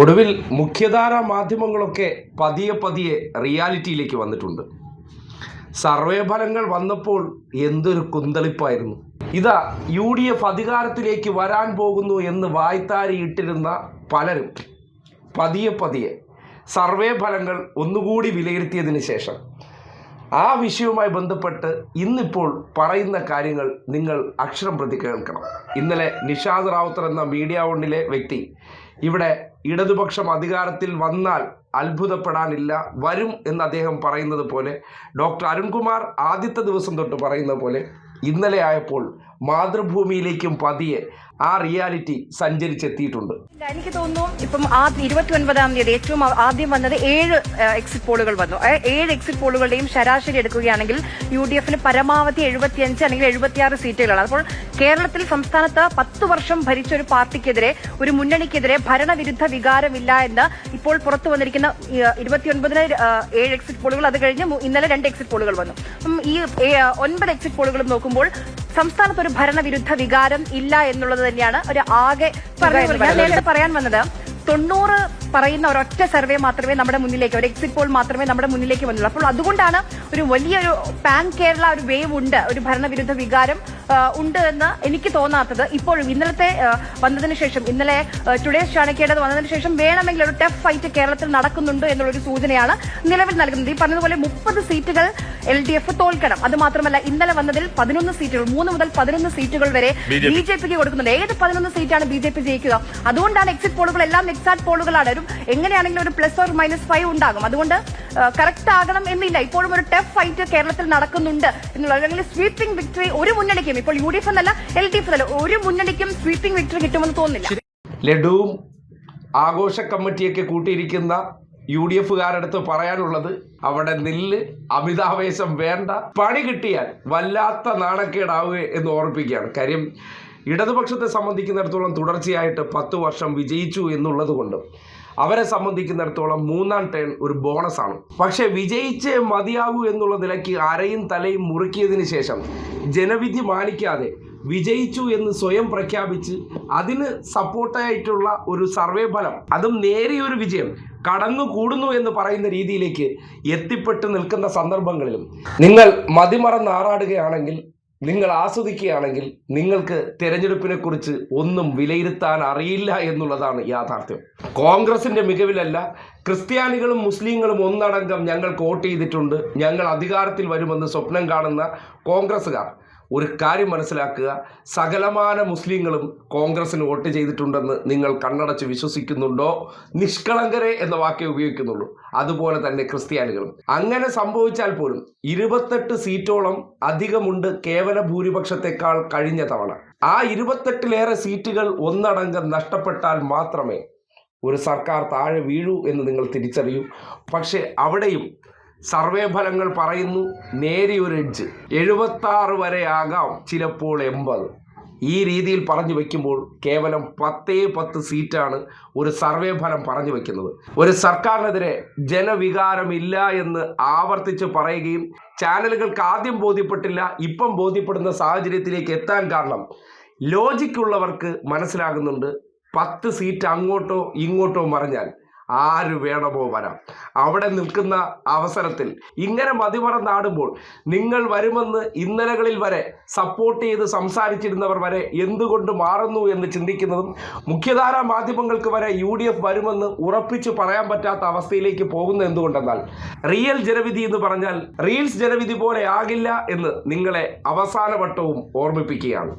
ഒടുവിൽ മുഖ്യധാരാ മാധ്യമങ്ങളൊക്കെ പതിയെ പതിയെ റിയാലിറ്റിയിലേക്ക് വന്നിട്ടുണ്ട്. സർവേ ഫലങ്ങൾ വന്നപ്പോൾ എന്തൊരു കുന്തളിപ്പായിരുന്നു. ഇതാ UDF അധികാരത്തിലേക്ക് വരാൻ പോകുന്നു എന്ന് വായ്ത്താരിയിട്ടിരുന്ന പലരും പതിയെ പതിയെ സർവേ ഫലങ്ങൾ ഒന്നുകൂടി വിലയിരുത്തിയതിന് ശേഷം ആ വിഷയവുമായി ബന്ധപ്പെട്ട് ഇന്നിപ്പോൾ പറയുന്ന കാര്യങ്ങൾ നിങ്ങൾ അക്ഷരം പ്രതി കേൾക്കണം. ഇന്നലെ നിഷാദ് റാവുത്തർ എന്ന മീഡിയ വണ്ണിലെ വ്യക്തി ഇവിടെ ഇടതുപക്ഷം അധികാരത്തിൽ വന്നാൽ അത്ഭുതപ്പെടാനില്ല, വരും എന്ന് അദ്ദേഹം പറയുന്നത് പോലെ, ഡോക്ടർ അരുൺകുമാർ ആദ്യത്തെ ദിവസം തൊട്ട് പറയുന്ന പോലെ ഇന്നലെ ആയപ്പോൾ മാതൃഭൂമിയിലേക്കും പതിയെ ആ റിയാലിറ്റി സഞ്ചരിച്ചെത്തിയിട്ടുണ്ട്. എനിക്ക് തോന്നുന്നു ഇപ്പം 29-ാം തീയതി ഏറ്റവും ആദ്യം വന്നത് 7 എക്സിറ്റ് പോളുകൾ വന്നു. 7 എക്സിറ്റ് പോളുകളുടെയും ശരാശരി എടുക്കുകയാണെങ്കിൽ UDFന് പരമാവധി 75 അല്ലെങ്കിൽ 76 സീറ്റുകളാണ്. അപ്പോൾ കേരളത്തിൽ സംസ്ഥാനത്ത് 10 വർഷം ഭരിച്ച ഒരു പാർട്ടിക്കെതിരെ, ഒരു മുന്നണിക്കെതിരെ ഭരണവിരുദ്ധ വികാരമില്ല എന്ന് ഇപ്പോൾ പുറത്തു വന്നിരിക്കുന്ന 29-ന് 7 എക്സിറ്റ് പോളുകൾ, അത് കഴിഞ്ഞ് ഇന്നലെ 2 എക്സിറ്റ് പോളുകൾ വന്നു. ഈ 9 എക്സിറ്റ് പോളുകളും നോക്കുമ്പോൾ സംസ്ഥാനത്ത് ഒരു ഭരണവിരുദ്ധ വികാരം ഇല്ല എന്നുള്ളത് തന്നെയാണ് ഒരു ആകെ നേരത്തെ പറയാൻ വന്നത്. 90 പറയുന്ന ഒരൊറ്റ സർവേ മാത്രമേ നമ്മുടെ മുന്നിലേക്ക്, ഒരു എക്സിറ്റ് പോൾ മാത്രമേ നമ്മുടെ മുന്നിലേക്ക് വന്നുള്ളൂ. അപ്പോൾ അതുകൊണ്ടാണ് ഒരു വലിയൊരു പാൻ കേരള ഒരു വേവ് ഉണ്ട്, ഒരു ഭരണവിരുദ്ധ വികാരം ഉണ്ട് എന്ന് എനിക്ക് തോന്നാത്തത്. ഇപ്പോഴും ഇന്നലത്തെ വന്നതിന് ശേഷം, ഇന്നലെ ടുഡേസ് ചാണക്യയുടെ വന്നതിന് ശേഷം വേണമെങ്കിൽ ഒരു ടഫ് ഫൈറ്റ് കേരളത്തിൽ നടക്കുന്നുണ്ട് എന്നുള്ളൊരു സൂചനയാണ് നിലവിൽ നൽകുന്നത്. ഈ പറഞ്ഞതുപോലെ 30 സീറ്റുകൾ LDF തോൽക്കണം. അത് മാത്രമല്ല ഇന്നലെ വന്നതിൽ 11 സീറ്റുകൾ, 3 മുതൽ 11 സീറ്റുകൾ വരെ BJPക്ക് കൊടുക്കുന്നുണ്ട്. ഏത് 11 സീറ്റാണ് BJP ജയിക്കുക? അതുകൊണ്ടാണ് എക്സിറ്റ് പോളുകൾ എല്ലാം എക്സാക്ട് പോളുകളാണ്. ഒരു എങ്ങനെയാണെങ്കിലും ഒരു +or-5 ഉണ്ടാകും. അതുകൊണ്ട് കറക്റ്റ് ആകണം എന്നില്ല. ഇപ്പോഴും ഒരു ടഫ് ഫൈറ്റ് കേരളത്തിൽ നടക്കുന്നുണ്ട് എന്നുള്ളത്. അല്ലെങ്കിൽ സ്വീപ്പിംഗ് വിക്ടറി ഒരു മുന്നണിക്കും, ഇപ്പോൾ UDF എന്നല്ല LDF എന്നല്ല, ഒരു മുന്നണിക്കും സ്വീപ്പിംഗ് വിക്ടറി കിട്ടുമെന്ന് തോന്നുന്നില്ല. ലഡുവും ആഘോഷ കമ്മിറ്റിയൊക്കെ കൂട്ടിയിരിക്കുന്ന UDFകാരടുത്ത് പറയാനുള്ളത്, അവിടെ നില്ല്, അമിതാവേശം വേണ്ട, പണി കിട്ടിയാൽ വല്ലാത്ത നാണക്കേടാവുക എന്ന് ഓർമ്മിപ്പിക്കുകയാണ്. കാര്യം ഇടതുപക്ഷത്തെ സംബന്ധിക്കുന്നിടത്തോളം തുടർച്ചയായിട്ട് 10 വർഷം വിജയിച്ചു എന്നുള്ളത് കൊണ്ട് അവരെ സംബന്ധിക്കുന്നിടത്തോളം 3-ാം ടേൺ ഒരു ബോണസാണ്. പക്ഷെ വിജയിച്ചേ മതിയാകൂ എന്നുള്ള നിലയ്ക്ക് അരയും തലയും മുറുക്കിയതിന് ശേഷം ജനവിധി മാനിക്കാതെ വിജയിച്ചു എന്ന് സ്വയം പ്രഖ്യാപിച്ച് അതിന് സപ്പോർട്ടായിട്ടുള്ള ഒരു സർവേ ഫലം, അതും നേരിയൊരു വിജയം, കടന്നുകൂടുന്നു എന്ന് പറയുന്ന രീതിയിലേക്ക് എത്തിപ്പെട്ട് നിൽക്കുന്ന സന്ദർഭങ്ങളിലും നിങ്ങൾ മതിമറന്ന് ആറാടുകയാണെങ്കിൽ, നിങ്ങൾ ആസ്വദിക്കുകയാണെങ്കിൽ നിങ്ങൾക്ക് തെരഞ്ഞെടുപ്പിനെ കുറിച്ച് ഒന്നും വിലയിരുത്താൻ അറിയില്ല എന്നുള്ളതാണ് യാഥാർത്ഥ്യം. കോൺഗ്രസിന്റെ മികവിലല്ല, ക്രിസ്ത്യാനികളും മുസ്ലിങ്ങളും ഒന്നടങ്കം ഞങ്ങൾക്ക് വോട്ട് ചെയ്തിട്ടുണ്ട്, ഞങ്ങൾ അധികാരത്തിൽ വരുമെന്ന് സ്വപ്നം കാണുന്ന കോൺഗ്രസ്സുകാർ ഒരു കാര്യം മനസ്സിലാക്കുക, സകലമാന മുസ്ലിങ്ങളും കോൺഗ്രസിന് വോട്ട് ചെയ്തിട്ടുണ്ടെന്ന് നിങ്ങൾ കണ്ണടച്ച് വിശ്വസിക്കുന്നുണ്ടോ? നിഷ്കളങ്കരെ എന്ന വാക്കേ ഉപയോഗിക്കുന്നുള്ളൂ. അതുപോലെ തന്നെ ക്രിസ്ത്യാനികളും. അങ്ങനെ സംഭവിച്ചാൽ പോലും 28 സീറ്റോളം അധികമുണ്ട് കേവല ഭൂരിപക്ഷത്തെക്കാൾ കഴിഞ്ഞ തവണ. ആ 28-ലേറെ സീറ്റുകൾ ഒന്നടങ്കം നഷ്ടപ്പെട്ടാൽ മാത്രമേ ഒരു സർക്കാർ താഴെ വീഴൂ എന്ന് നിങ്ങൾ തിരിച്ചറിയൂ. പക്ഷേ അവിടെയും സർവേ ഫലങ്ങൾ പറയുന്നു നേരിയൊരു എഡ്ജ്, 76 വരെ ആകാം, ചിലപ്പോൾ 80. ഈ രീതിയിൽ പറഞ്ഞു വയ്ക്കുമ്പോൾ കേവലം 10 സീറ്റാണ് ഒരു സർവേ ഫലം പറഞ്ഞു വയ്ക്കുന്നത്. ഒരു സർക്കാരിനെതിരെ ജനവികാരമില്ല എന്ന് ആവർത്തിച്ച് പറയുകയും ചാനലുകൾക്ക് ആദ്യം ബോധ്യപ്പെട്ടില്ല, ഇപ്പം ബോധ്യപ്പെടുന്ന സാഹചര്യത്തിലേക്ക് എത്താൻ കാരണം ലോജിക്കുള്ളവർക്ക് മനസ്സിലാകുന്നുണ്ട്. 10 സീറ്റ് അങ്ങോട്ടോ ഇങ്ങോട്ടോ മറിഞ്ഞാൽ ആര് വേണമോ വരാം. അവിടെ നിൽക്കുന്ന അവസരത്തിൽ ഇങ്ങനെ മതിമറന്നാടുമ്പോൾ നിങ്ങൾ വരുമെന്ന് ഇന്നലകളിൽ വരെ സപ്പോർട്ട് ചെയ്ത് സംസാരിച്ചിരുന്നവർ വരെ എന്തുകൊണ്ട് മാറുന്നു എന്ന് ചിന്തിക്കുന്നതും, മുഖ്യധാരാ മാധ്യമങ്ങൾക്ക് വരെ UDF വരുമെന്ന് ഉറപ്പിച്ച് പറയാൻ പറ്റാത്ത അവസ്ഥയിലേക്ക് പോകുന്നത് എന്തുകൊണ്ടെന്നാൽ, റിയൽ ജനവിധി എന്ന് പറഞ്ഞാൽ റീൽസ് ജനവിധി പോലെ ആകില്ല എന്ന് നിങ്ങളെ അവസാന വട്ടവും ഓർമ്മിപ്പിക്കുകയാണ്.